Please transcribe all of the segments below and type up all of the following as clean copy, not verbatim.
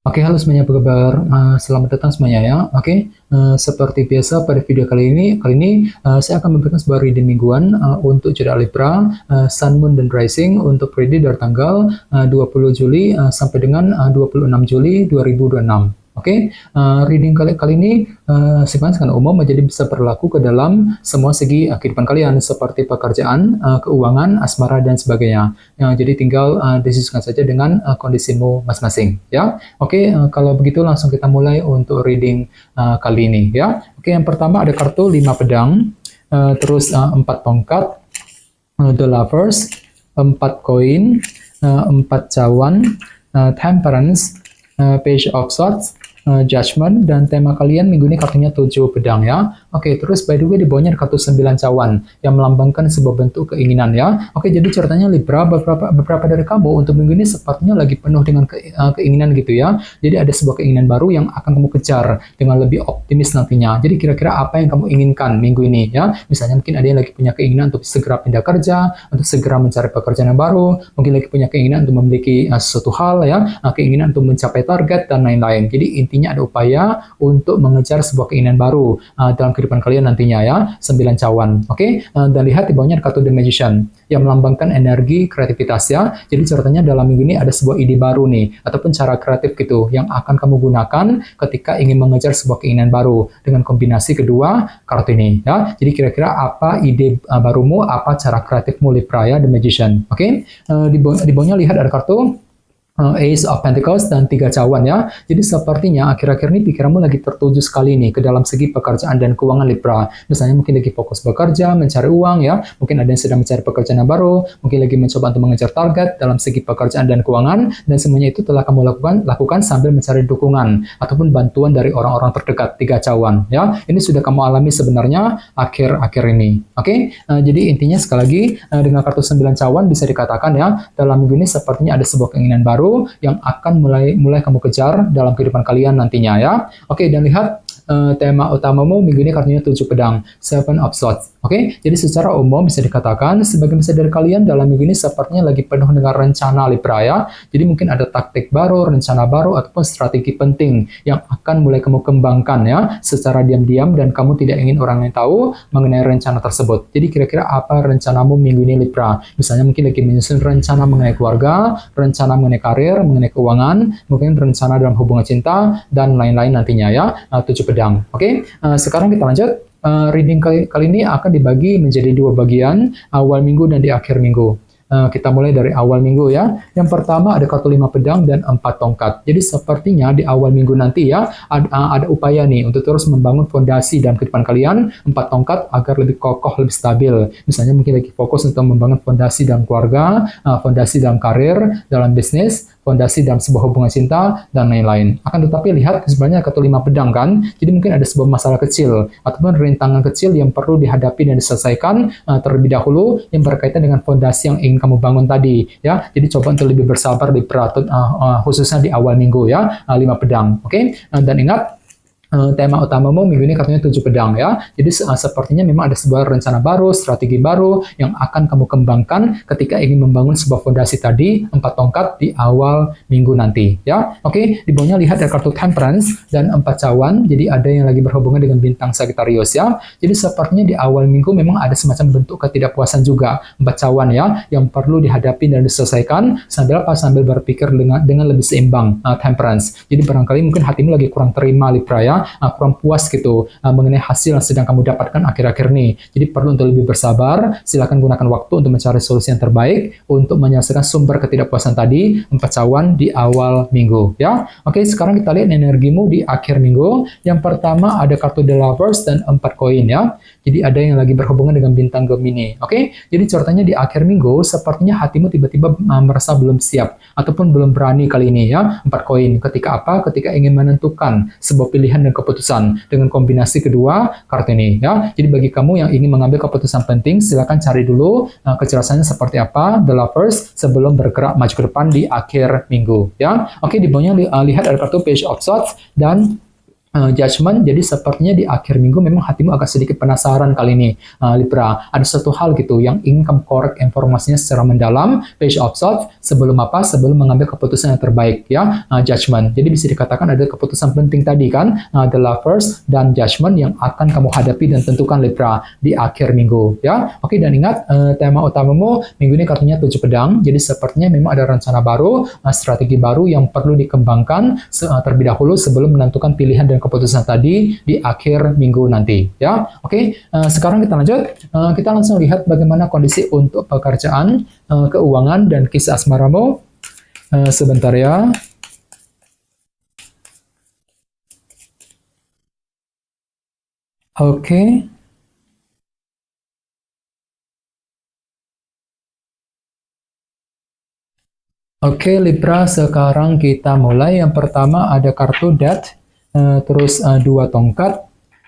Oke, halo semuanya, apa kabar? Selamat datang semuanya ya. Oke, seperti biasa pada video kali ini saya akan memberikan sebuah reading mingguan untuk zodiak Libra, Sun, Moon, dan Rising untuk periode dari tanggal 20 Juli sampai dengan 26 Juli 2026. Oke, reading kali ini sifatnya sangat umum, jadi bisa berlaku ke dalam semua segi kehidupan kalian seperti pekerjaan, keuangan, asmara, dan sebagainya. Jadi tinggal disesuaikan saja dengan kondisimu masing-masing ya. Oke, kalau begitu langsung kita mulai untuk reading kali ini ya. Oke, yang pertama ada kartu 5 pedang, terus 4 tongkat, The Lovers, 4 koin, 4 cawan, Temperance, Page of Swords, Judgment, dan tema kalian minggu ini kartunya 7 pedang ya. Oke, terus by the way di bawahnya ada kartu 9 cawan yang melambangkan sebuah bentuk keinginan ya. Oke, jadi ceritanya Libra, beberapa dari kamu untuk minggu ini sepertinya lagi penuh dengan keinginan gitu ya. Jadi ada sebuah keinginan baru yang akan kamu kejar dengan lebih optimis nantinya. Jadi kira-kira apa yang kamu inginkan minggu ini ya. Misalnya mungkin ada yang lagi punya keinginan untuk segera pindah kerja, untuk segera mencari pekerjaan yang baru, mungkin lagi punya keinginan untuk memiliki sesuatu hal ya, keinginan untuk mencapai target dan lain-lain. Jadi intinya ada upaya untuk mengejar sebuah keinginan baru dalam kehidupan kalian nantinya ya. 9 cawan. Oke, dan lihat di bawahnya ada kartu The Magician yang melambangkan energi kreativitas ya. Jadi ceritanya dalam minggu ini ada sebuah ide baru nih ataupun cara kreatif gitu yang akan kamu gunakan ketika ingin mengejar sebuah keinginan baru dengan kombinasi kedua kartu ini ya. Jadi kira-kira apa ide barumu, apa cara kreatifmu Libra ya, The Magician. Oke, di bawahnya lihat ada kartu Ace of Pentacles dan 3 cawan ya. Jadi sepertinya akhir-akhir ini pikiranmu lagi tertuju sekali nih ke dalam segi pekerjaan dan keuangan Libra. Misalnya mungkin lagi fokus bekerja, mencari uang ya. Mungkin ada yang sedang mencari pekerjaan yang baru, mungkin lagi mencoba untuk mengejar target dalam segi pekerjaan dan keuangan, dan semuanya itu telah kamu lakukan sambil mencari dukungan ataupun bantuan dari orang-orang terdekat. 3 cawan ya. Ini sudah kamu alami sebenarnya akhir-akhir ini. Oke, jadi intinya sekali lagi dengan kartu 9 cawan bisa dikatakan ya, dalam minggu ini sepertinya ada sebuah keinginan baru yang akan mulai kamu kejar dalam kehidupan kalian nantinya ya. Oke, dan lihat tema utamamu minggu ini kartunya 7 pedang, Seven of Swords. Oke, jadi secara umum bisa dikatakan sebagian besar dari kalian dalam minggu ini sepertinya lagi penuh dengan rencana Libra ya. Jadi mungkin ada taktik baru, rencana baru, ataupun strategi penting yang akan mulai kamu kembangkan ya secara diam-diam dan kamu tidak ingin orang lain tahu mengenai rencana tersebut. Jadi kira-kira apa rencanamu minggu ini Libra? Misalnya mungkin lagi menyusun rencana mengenai keluarga, rencana mengenai karir, mengenai keuangan, mungkin rencana dalam hubungan cinta, dan lain-lain nantinya ya. 7 pedang. Oke, sekarang kita lanjut. Reading kali ini akan dibagi menjadi 2 bagian, awal minggu dan di akhir minggu. Kita mulai dari awal minggu ya. Yang pertama ada kartu 5 pedang dan 4 tongkat. Jadi sepertinya di awal minggu nanti ya ada upaya nih untuk terus membangun fondasi dalam kehidupan kalian. 4 tongkat agar lebih kokoh, lebih stabil. Misalnya mungkin lagi fokus untuk membangun fondasi dalam keluarga, fondasi dalam karir, dalam bisnis, fondasi dalam sebuah hubungan cinta, dan lain-lain. Akan tetapi lihat sebenarnya kartu 5 pedang kan, jadi mungkin ada sebuah masalah kecil ataupun rintangan kecil yang perlu dihadapi dan diselesaikan terlebih dahulu yang berkaitan dengan fondasi yang ingin kamu bangun tadi ya. Jadi coba untuk lebih bersabar di khususnya di awal minggu ya. 5 pedang. Oke, dan ingat tema utamamu minggu ini kartunya 7 pedang ya. Jadi sepertinya memang ada sebuah rencana baru, strategi baru yang akan kamu kembangkan ketika ingin membangun sebuah fondasi tadi, 4 tongkat di awal minggu nanti ya. Oke, di bawahnya lihat ada kartu Temperance dan 4 cawan. Jadi ada yang lagi berhubungan dengan bintang Sagittarius ya. Jadi sepertinya di awal minggu memang ada semacam bentuk ketidakpuasan juga, 4 cawan ya, yang perlu dihadapi dan diselesaikan sambil berpikir dengan lebih seimbang. Temperance. Jadi barangkali mungkin hatimu lagi kurang terima Libra ya, kurang puas gitu mengenai hasil yang sedang kamu dapatkan akhir-akhir ini. Jadi perlu untuk lebih bersabar, silakan gunakan waktu untuk mencari solusi yang terbaik untuk menyelesaikan sumber ketidakpuasan tadi, 4 cawan di awal minggu ya. Oke, sekarang kita lihat energimu di akhir minggu. Yang pertama ada kartu The Lovers dan 4 koin ya. Jadi ada yang lagi berhubungan dengan bintang Gemini. Oke, jadi ceritanya di akhir minggu sepertinya hatimu tiba-tiba merasa belum siap ataupun belum berani kali ini ya. 4 koin. Ketika apa? Ketika ingin menentukan sebuah pilihan dan keputusan dengan kombinasi kedua kartu ini ya. Jadi bagi kamu yang ingin mengambil keputusan penting, silakan cari dulu kejelasannya seperti apa The Lovers sebelum bergerak maju ke depan di akhir minggu ya. Oke, di bawahnya lihat ada kartu Page of Swords dan Judgment. Jadi sepertinya di akhir minggu memang hatimu agak sedikit penasaran kali ini, Libra. Ada satu hal gitu yang ingin kamu korek informasinya secara mendalam, page of thought, sebelum apa? Sebelum mengambil keputusan yang terbaik, ya. Judgment. Jadi bisa dikatakan ada keputusan penting tadi kan, the lovers dan judgment yang akan kamu hadapi dan tentukan Libra di akhir minggu, ya. Oke, dan ingat tema utamamu minggu ini kartunya 7 pedang. Jadi sepertinya memang ada rencana baru, strategi baru yang perlu dikembangkan terlebih dahulu sebelum menentukan pilihan dan keputusan tadi di akhir minggu nanti, ya. Oke, sekarang kita lanjut. Kita langsung lihat bagaimana kondisi untuk pekerjaan, keuangan, dan kisah asmaramu. Sebentar ya. Oke. Oke, Libra, sekarang kita mulai. Yang pertama ada kartu Death, terus dua tongkat,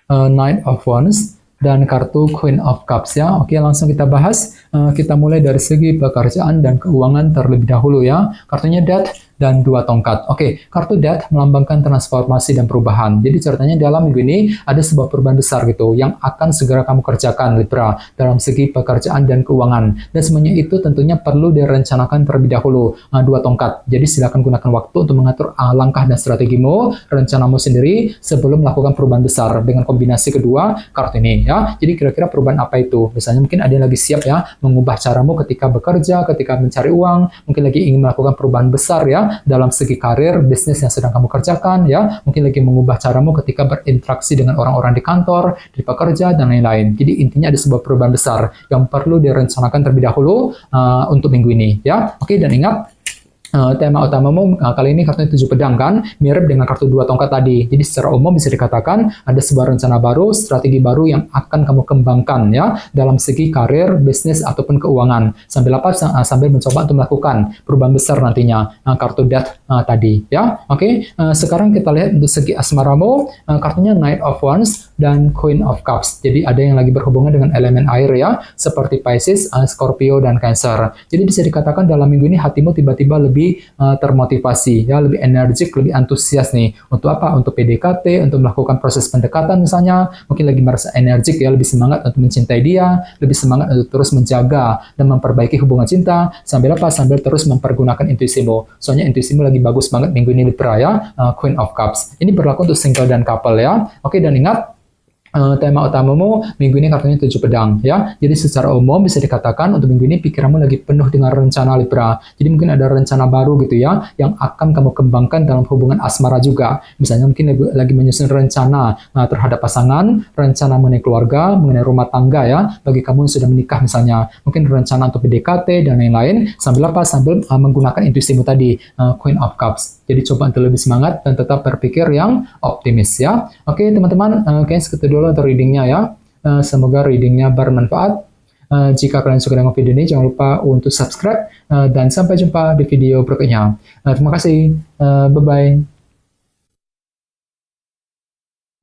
Knight of Wands, dan kartu Queen of Cups, ya. Oke, langsung kita bahas. Kita mulai dari segi pekerjaan dan keuangan terlebih dahulu, ya. Kartunya Death dan dua tongkat. Oke, kartu Death melambangkan transformasi dan perubahan. Jadi ceritanya dalam minggu ini ada sebuah perubahan besar gitu yang akan segera kamu kerjakan, Libra, dalam segi pekerjaan dan keuangan. Dan semuanya itu tentunya perlu direncanakan terlebih dahulu. Dua tongkat. Jadi silakan gunakan waktu untuk mengatur langkah dan strategimu, rencanamu sendiri sebelum melakukan perubahan besar dengan kombinasi kedua kartu ini, ya. Jadi kira-kira perubahan apa itu? Misalnya mungkin ada yang lagi siap ya mengubah caramu ketika bekerja, ketika mencari uang, mungkin lagi ingin melakukan perubahan besar ya dalam segi karir, bisnis yang sedang kamu kerjakan, ya. Mungkin lagi mengubah caramu ketika berinteraksi dengan orang-orang di kantor, di pekerja, dan lain-lain. Jadi intinya ada sebuah perubahan besar yang perlu direncanakan terlebih dahulu untuk minggu ini, ya. Oke, dan ingat, tema utamamu kali ini kartunya 7 pedang kan, mirip dengan kartu 2 tongkat tadi. Jadi secara umum bisa dikatakan ada sebuah rencana baru, strategi baru yang akan kamu kembangkan ya dalam segi karir, bisnis ataupun keuangan. Sambil apa? Sambil mencoba untuk melakukan perubahan besar nantinya. Kartu Death tadi ya. Oke, sekarang kita lihat untuk segi asmaramu, kartunya Knight of Wands dan Queen of Cups. Jadi ada yang lagi berhubungan dengan elemen air ya, seperti Pisces, Scorpio, dan Cancer. Jadi bisa dikatakan dalam minggu ini hatimu tiba-tiba lebih termotivasi ya, lebih energik, lebih antusias nih. Untuk apa? Untuk PDKT, untuk melakukan proses pendekatan misalnya. Mungkin lagi merasa energik ya, lebih semangat untuk mencintai dia, lebih semangat untuk terus menjaga dan memperbaiki hubungan cinta. Sambil apa? Sambil terus mempergunakan intuisimu. Soalnya intuisimu lagi bagus banget minggu ini Libra ya, Queen of Cups. Ini berlaku untuk single dan couple ya. Oke, dan ingat, tema utamamu minggu ini kartunya 7 pedang ya. Jadi secara umum bisa dikatakan untuk minggu ini pikiranmu lagi penuh dengan rencana Libra. Jadi mungkin ada rencana baru gitu ya yang akan kamu kembangkan dalam hubungan asmara juga. Misalnya mungkin lagi menyusun rencana terhadap pasangan, rencana mengenai keluarga, mengenai rumah tangga ya. Bagi kamu yang sudah menikah misalnya, mungkin rencana untuk PDKT dan lain-lain. Sambil apa? Sambil menggunakan intuisimu tadi, Queen of Cups. Jadi coba untuk lebih semangat dan tetap berpikir yang optimis ya. Oke teman-teman, kayaknya segitu dulu untuk readingnya ya. Semoga readingnya bermanfaat. Jika kalian suka dengan video ini, jangan lupa untuk subscribe. Dan sampai jumpa di video berikutnya. Terima kasih. Bye-bye.